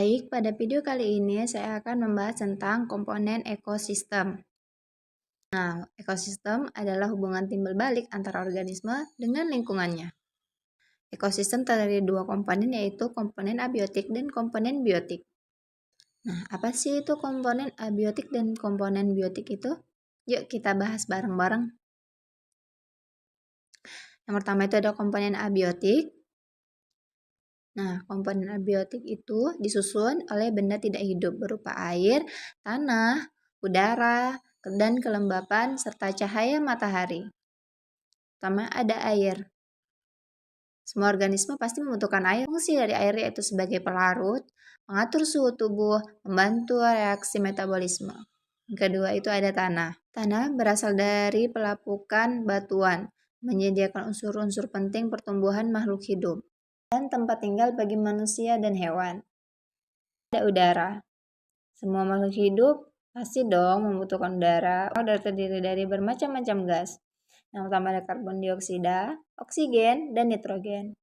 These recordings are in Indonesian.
Baik, pada video kali ini saya akan membahas tentang komponen ekosistem. Nah, ekosistem adalah hubungan timbal balik antara organisme dengan lingkungannya. Ekosistem terdiri dari dua komponen, yaitu komponen abiotik dan komponen biotik. Nah, apa sih itu komponen abiotik dan komponen biotik itu? Yuk kita bahas bareng-bareng. Yang pertama itu ada komponen abiotik. Nah, komponen abiotik itu disusun oleh benda tidak hidup berupa air, tanah, udara, dan kelembapan, serta cahaya matahari. Pertama ada air. Semua organisme pasti membutuhkan air. Fungsi dari air yaitu sebagai pelarut, mengatur suhu tubuh, membantu reaksi metabolisme. Yang kedua itu ada tanah. Tanah berasal dari pelapukan batuan, menyediakan unsur-unsur penting pertumbuhan makhluk hidup dan tempat tinggal bagi manusia dan hewan. Ada udara. Semua makhluk hidup pasti dong membutuhkan udara. Udara terdiri dari bermacam-macam gas. Yang pertama ada karbon dioksida, oksigen, dan nitrogen.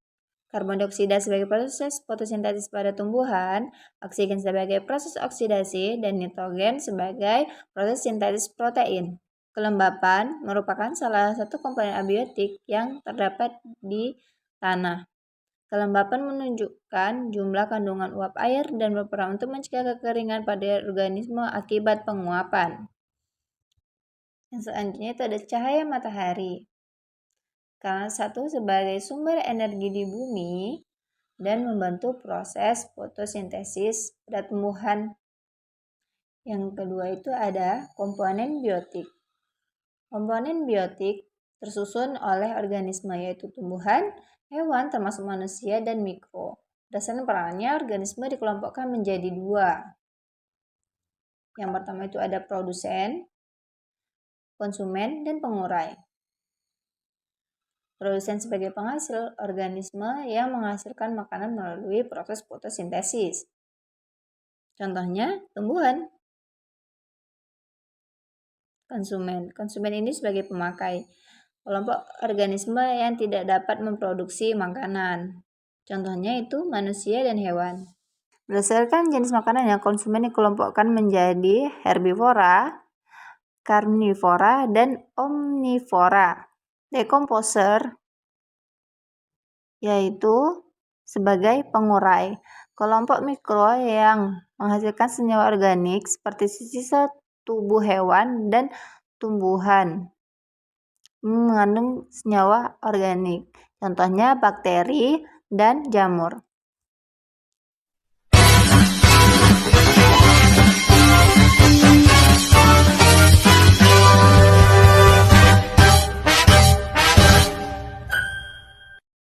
Karbon dioksida sebagai proses fotosintesis pada tumbuhan, oksigen sebagai proses oksidasi, dan nitrogen sebagai proses sintesis protein. Kelembapan merupakan salah satu komponen abiotik yang terdapat di tanah. Kelembapan menunjukkan jumlah kandungan uap air dan berperan untuk mencegah kekeringan pada organisme akibat penguapan. Yang selanjutnya itu ada cahaya matahari. Karena satu sebagai sumber energi di bumi dan membantu proses fotosintesis pada tumbuhan. Yang kedua itu ada komponen biotik. Komponen biotik tersusun oleh organisme yaitu tumbuhan, hewan termasuk manusia, dan mikro. Berdasarkan perannya, organisme dikelompokkan menjadi dua. Yang pertama itu ada produsen, konsumen, dan pengurai. Produsen sebagai penghasil, organisme yang menghasilkan makanan melalui proses fotosintesis. Contohnya, tumbuhan. Konsumen ini sebagai pemakai. Kelompok organisme yang tidak dapat memproduksi makanan. Contohnya itu manusia dan hewan. Berdasarkan jenis makanan yang konsumen dikelompokkan menjadi herbivora, karnivora, dan omnivora. Decomposer yaitu sebagai pengurai. Kelompok mikro yang menghasilkan senyawa organik seperti sisa tubuh hewan dan tumbuhan mengandung senyawa organik. Contohnya bakteri dan jamur.